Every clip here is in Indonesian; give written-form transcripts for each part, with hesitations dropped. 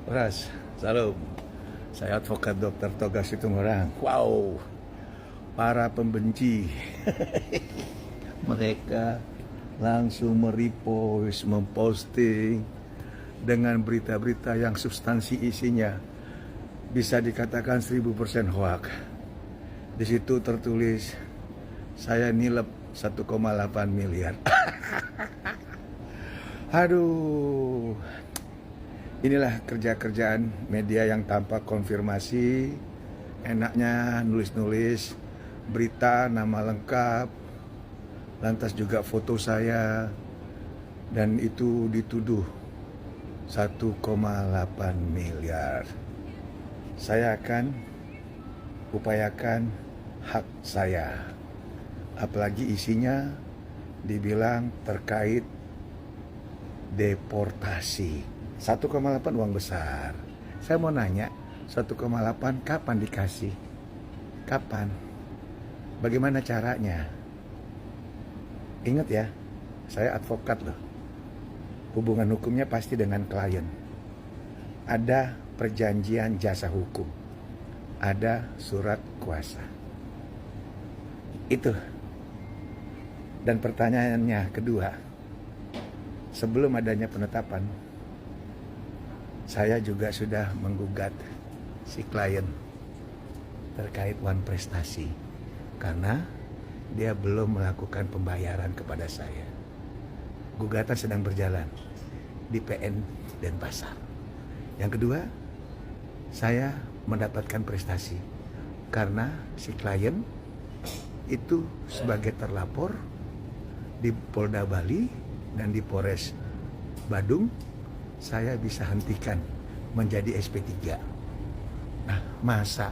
Ras, salam. Saya advokat Dr. Toga Situmorang. Wow, para pembenci mereka langsung merepost, memposting dengan berita-berita yang substansi isinya bisa dikatakan 1000% hoax. Di situ tertulis saya nilep 1,8 miliar. Aduh, inilah kerja-kerjaan media yang tanpa konfirmasi. Enaknya nulis-nulis berita, nama lengkap, lantas juga foto saya, dan itu dituduh 1,8 miliar. Saya akan upayakan hak saya, apalagi isinya dibilang terkait deportasi. 1,8 uang besar. Saya mau nanya, 1,8 kapan dikasih? Kapan? Bagaimana caranya? Ingat ya, saya advokat loh. Hubungan hukumnya pasti dengan klien. Ada perjanjian jasa hukum. Ada surat kuasa. Itu. Dan pertanyaannya kedua, sebelum adanya penetapan, saya juga sudah menggugat si klien terkait One Prestasi karena dia belum melakukan pembayaran kepada saya. Gugatan sedang berjalan di PN Denpasar. Yang kedua, saya mendapatkan prestasi karena si klien itu sebagai terlapor di Polda Bali dan di Polres Badung, saya bisa hentikan menjadi SP3. Nah, masa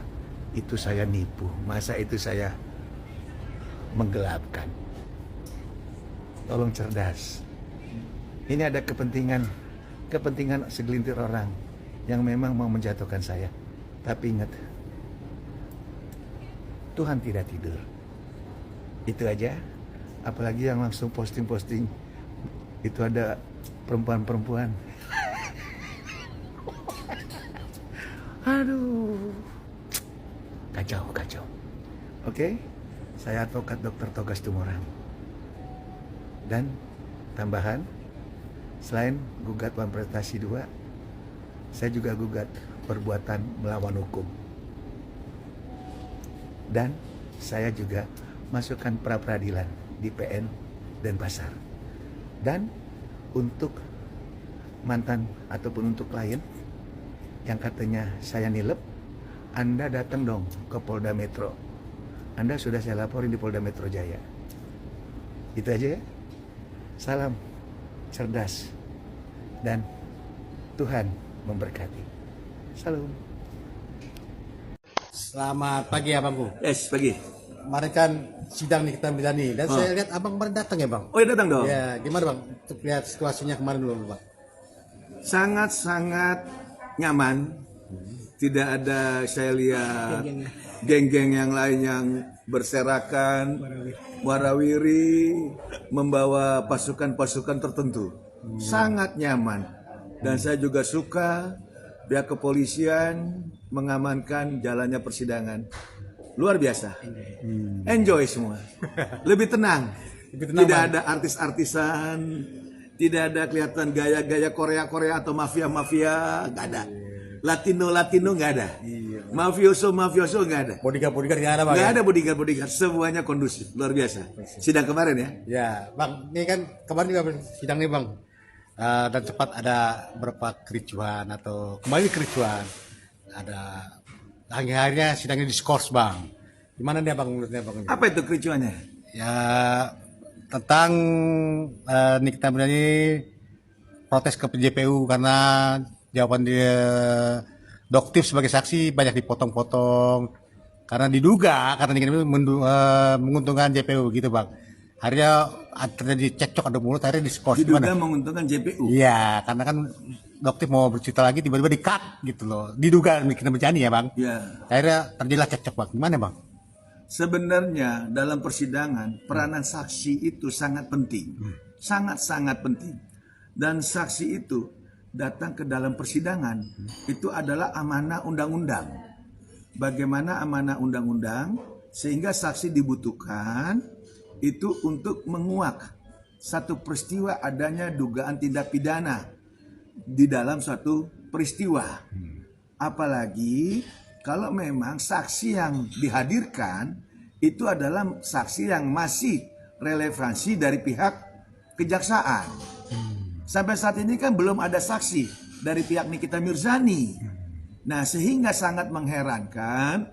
itu saya nipu, masa itu saya menggelapkan. Tolong cerdas. Ini ada kepentingan segelintir orang yang memang mau menjatuhkan saya. Tapi ingat, Tuhan tidak tidur. Itu aja. Apalagi yang langsung posting-posting itu ada perempuan-perempuan. Aduh, kacau. Oke, saya advokat Dr. Toga Situmorang. Dan tambahan, selain gugat One Prestasi 2, saya juga gugat perbuatan melawan hukum. Dan saya juga masukkan pra-peradilan di PN Denpasar. Dan untuk mantan ataupun untuk klien yang katanya saya nilep, Anda datang dong ke Polda Metro. Anda sudah saya laporin di Polda Metro Jaya. Itu aja ya. Salam cerdas dan Tuhan memberkati. Salam. Selamat pagi abangku. Yes, pagi. Kemarin kan sidang nih kita Milani dan saya lihat abang kemarin datang ya bang. Oh ya, datang dong. Ya gimana bang? Untuk lihat situasinya kemarin dulu bang. Sangat-sangat nyaman. Tidak ada saya lihat geng-geng yang lain yang berserakan, warawiri, membawa pasukan-pasukan tertentu. Sangat nyaman. Dan saya juga suka pihak kepolisian mengamankan jalannya persidangan. Luar biasa. Enjoy semua. Lebih tenang. Tidak Bang. ada artis-artisan, tidak ada kelihatan gaya-gaya Korea-Korea atau mafia-mafia, nggak ada. Latino nggak ada. Mafioso nggak ada. Bodyguard nggak ada bang. Nggak Ya? ada bodyguard, semuanya kondusif, luar biasa. Sidang kemarin ya. Ya bang, ini kan kemarin juga sidang nih bang. Dan cepat ada beberapa kericuhan atau kembali kericuhan. Ada akhirnya sidangnya diskors bang. Gimana nih bang menurutnya bang? Apa itu kericuannya? Ya tentang Nikita Mirzani protes ke JPU karena jawaban dia Doktif sebagai saksi banyak dipotong-potong karena diduga karena Nikita menguntungkan JPU gitu bang. Akhirnya terjadi cekcok adu mulut, akhirnya diskors. Diduga menguntungkan JPU. Iya, karena kan Doktif mau bercerita lagi tiba-tiba di-cut gitu loh. Diduga Nikita Mirzani ya bang. Ya. Akhirnya terjadilah cekcok bang. Gimana bang? Sebenarnya dalam persidangan peranan saksi itu sangat penting. Sangat-sangat penting. Dan saksi itu datang ke dalam persidangan itu adalah amanah undang-undang. Bagaimana amanah undang-undang sehingga saksi dibutuhkan itu untuk menguak satu peristiwa adanya dugaan tindak pidana di dalam suatu peristiwa. Apalagi kalau memang saksi yang dihadirkan itu adalah saksi yang masih relevansi dari pihak kejaksaan. Sampai saat ini kan belum ada saksi dari pihak Nikita Mirzani. Nah, sehingga sangat mengherankan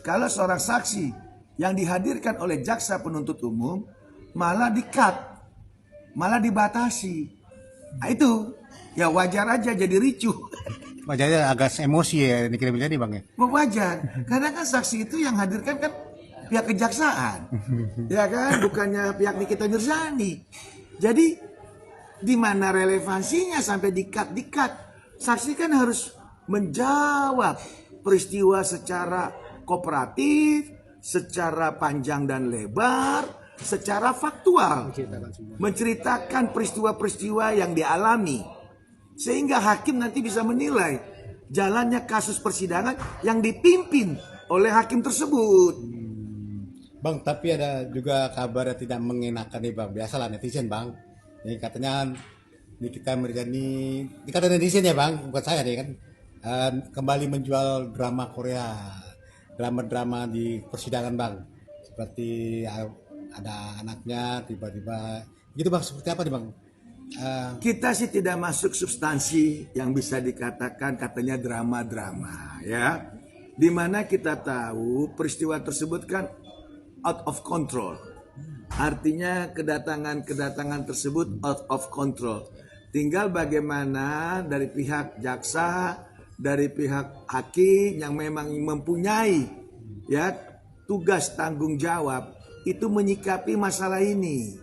kalau seorang saksi yang dihadirkan oleh jaksa penuntut umum malah di-cut, malah dibatasi. Nah, itu ya wajar aja jadi ricuh. Wajarnya agak emosi ya Nikita Mirzani Bang ya. Wajar, karena kan saksi itu yang hadirkan kan pihak kejaksaan, ya kan, bukannya pihak Nikita Mirzani. Jadi di mana relevansinya sampai di-cut? Saksi kan harus menjawab peristiwa secara kooperatif, secara panjang dan lebar, secara faktual, menceritakan peristiwa-peristiwa yang dialami, sehingga hakim nanti bisa menilai jalannya kasus persidangan yang dipimpin oleh hakim tersebut. Bang, tapi ada juga kabar yang tidak mengenakan nih Bang. Biasalah netizen Bang. Ini katanya Nikita Mirzani, dikata netizen ya Bang, bukan saya nih kan, kembali menjual drama Korea, drama-drama di persidangan Bang. Seperti ada anaknya tiba-tiba, gitu Bang, seperti apa nih Bang? Kita sih tidak masuk substansi yang bisa dikatakan katanya drama-drama ya. Dimana kita tahu peristiwa tersebut kan out of control. Artinya kedatangan tersebut out of control. Tinggal bagaimana dari pihak jaksa, dari pihak hakim yang memang mempunyai ya tugas tanggung jawab itu menyikapi masalah ini.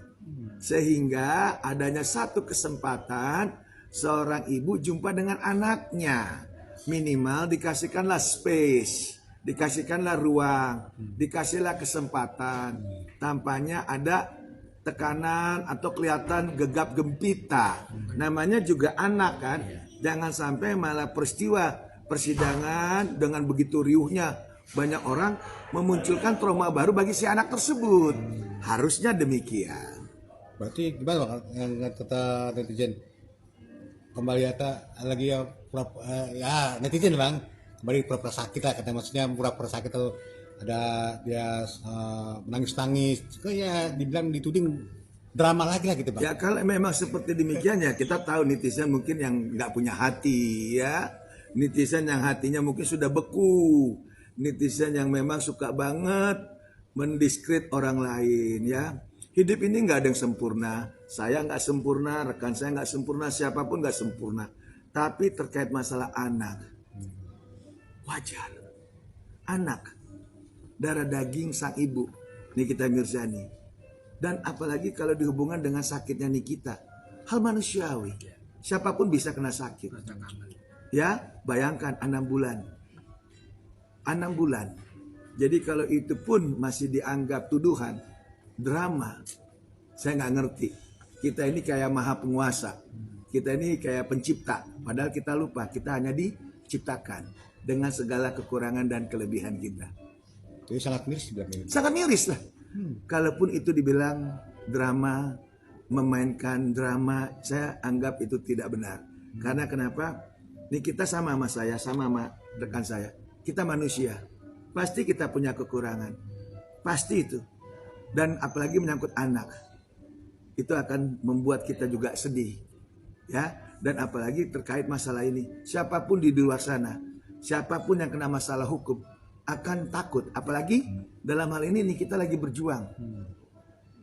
Sehingga adanya satu kesempatan seorang ibu jumpa dengan anaknya. Minimal dikasihkanlah space, dikasihkanlah ruang, dikasihlah kesempatan. Tampaknya ada tekanan atau kelihatan gegap gempita. Namanya juga anak kan. Jangan sampai malah peristiwa persidangan dengan begitu riuhnya banyak orang memunculkan trauma baru bagi si anak tersebut. Harusnya demikian. Berarti gimana Bang yang kata netizen? Kembali lagi ya ya netizen Bang, kembali pura-pura sakit lah katanya, maksudnya pura-pura sakit atau ada dia menangis-nangis, ya dibilang dituding drama lagi lah gitu Bang. Ya kalau memang seperti demikian ya kita tahu netizen mungkin yang nggak punya hati ya, netizen yang hatinya mungkin sudah beku, netizen yang memang suka banget mendiskredit orang lain ya. Hidup ini nggak ada yang sempurna, saya nggak sempurna, rekan saya nggak sempurna, siapapun nggak sempurna. Tapi terkait masalah anak, wajar, anak darah daging sang ibu Nikita Mirzani, dan apalagi kalau dihubungkan dengan sakitnya Nikita, hal manusiawi, siapapun bisa kena sakit. Ya, bayangkan 6 bulan, 6 bulan. Jadi kalau itu pun masih dianggap tuduhan, drama, saya nggak ngerti. Kita ini kayak maha penguasa, kita ini kayak pencipta, padahal kita lupa kita hanya diciptakan dengan segala kekurangan dan kelebihan kita. Jadi sangat miris dibilang ini. Sangat miris lah. Kalaupun itu dibilang drama, memainkan drama, saya anggap itu tidak benar. Karena kenapa? Ini kita sama saya, sama sama rekan saya. Kita manusia, pasti kita punya kekurangan, pasti itu. Dan apalagi menyangkut anak, itu akan membuat kita juga sedih, ya. Dan apalagi terkait masalah ini, siapapun di luar sana, siapapun yang kena masalah hukum akan takut. Apalagi dalam hal ini kita lagi berjuang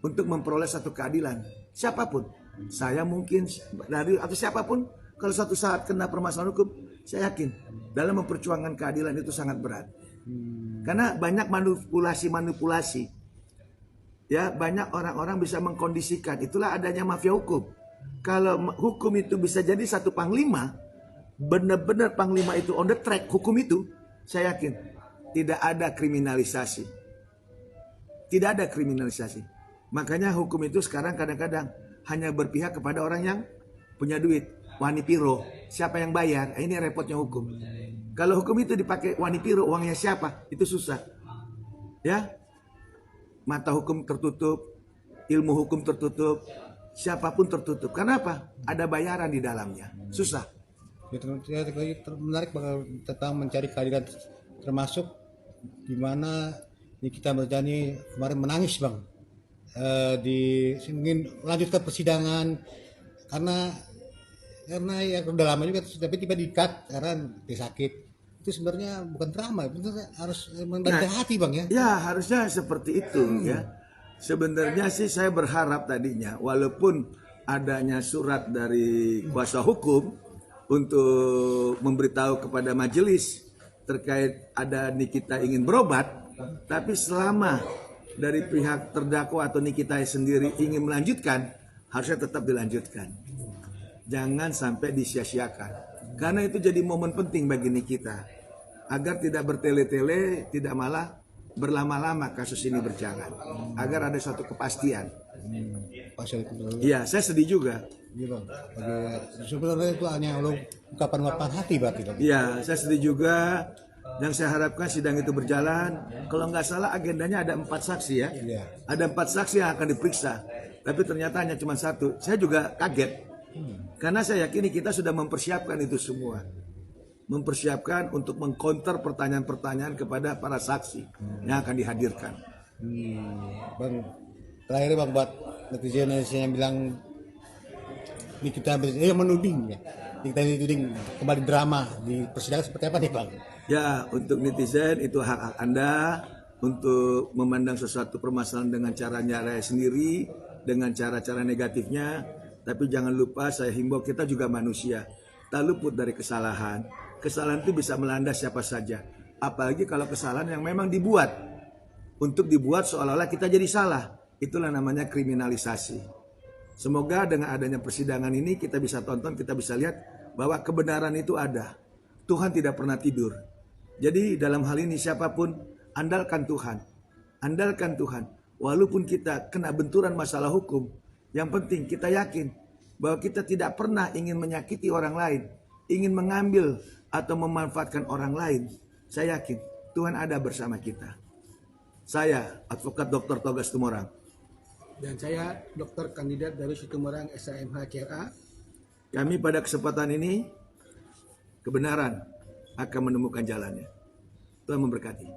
untuk memperoleh satu keadilan. Siapapun, saya mungkin dari atau siapapun, kalau suatu saat kena permasalahan hukum, saya yakin dalam memperjuangkan keadilan itu sangat berat. Karena banyak manipulasi. Ya, banyak orang-orang bisa mengkondisikan. Itulah adanya mafia hukum. Kalau hukum itu bisa jadi satu panglima, benar-benar panglima itu on the track hukum itu, saya yakin tidak ada kriminalisasi. Tidak ada kriminalisasi. Makanya hukum itu sekarang kadang-kadang hanya berpihak kepada orang yang punya duit, wani piro. siapa yang bayar? Ini repotnya hukum. Kalau hukum itu dipakai wani piro, uangnya siapa? Itu susah. Ya, mata hukum tertutup, ilmu hukum tertutup, siapapun tertutup. Kenapa? Ada bayaran di dalamnya. Susah. Menarik tentang mencari keadilan, termasuk di mana Nikita Mirzani kemarin menangis bang, ingin melanjutkan persidangan karena ya udah lama juga, tapi tiba di-cut karena dia sakit. Itu sebenarnya bukan drama, benar harus dari hati bang ya. Ya harusnya seperti itu ya. Sebenarnya sih saya berharap tadinya, walaupun adanya surat dari kuasa hukum untuk memberitahu kepada majelis terkait ada Nikita ingin berobat, tapi selama dari pihak terdakwa atau Nikita sendiri ingin melanjutkan, harusnya tetap dilanjutkan. Jangan sampai disia-siakan. Karena itu jadi momen penting bagi Nikita. Agar tidak bertele-tele, tidak malah berlama-lama kasus ini berjalan. Agar ada suatu kepastian. Iya, saya sedih juga. Iya bang, sebenarnya itu hanya ungkapan hati berarti. Iya, saya sedih juga. Yang saya harapkan sidang itu berjalan. Kalau nggak salah agendanya ada 4 saksi ya. Iya. Ada 4 saksi yang akan diperiksa. Tapi ternyata hanya cuma 1. Saya juga kaget. Karena saya yakin kita sudah mempersiapkan itu semua. Mempersiapkan untuk mengcounter pertanyaan-pertanyaan kepada para saksi yang akan dihadirkan. Bang, terakhir bang buat netizen yang bilang Nikita menuding ya. Nikita dituding kembali drama di persidangan seperti apa nih bang? Ya, untuk netizen itu hak Anda untuk memandang sesuatu permasalahan dengan caranya sendiri, dengan cara-cara negatifnya. Tapi jangan lupa saya himbau, kita juga manusia. Tak luput dari kesalahan. Kesalahan itu bisa melanda siapa saja. Apalagi kalau kesalahan yang memang dibuat. Untuk dibuat seolah-olah kita jadi salah. Itulah namanya kriminalisasi. Semoga dengan adanya persidangan ini kita bisa tonton, kita bisa lihat bahwa kebenaran itu ada. Tuhan tidak pernah tidur. Jadi dalam hal ini siapapun, andalkan Tuhan. Andalkan Tuhan. Walaupun kita kena benturan masalah hukum, yang penting kita yakin bahwa kita tidak pernah ingin menyakiti orang lain, ingin mengambil atau memanfaatkan orang lain. Saya yakin Tuhan ada bersama kita. Saya, Advokat Dr. Togas Tumorang. Dan saya Dr. Kandidat Darus Situmorang SHMH CRA. Kami pada kesempatan ini kebenaran akan menemukan jalannya. Tuhan memberkati.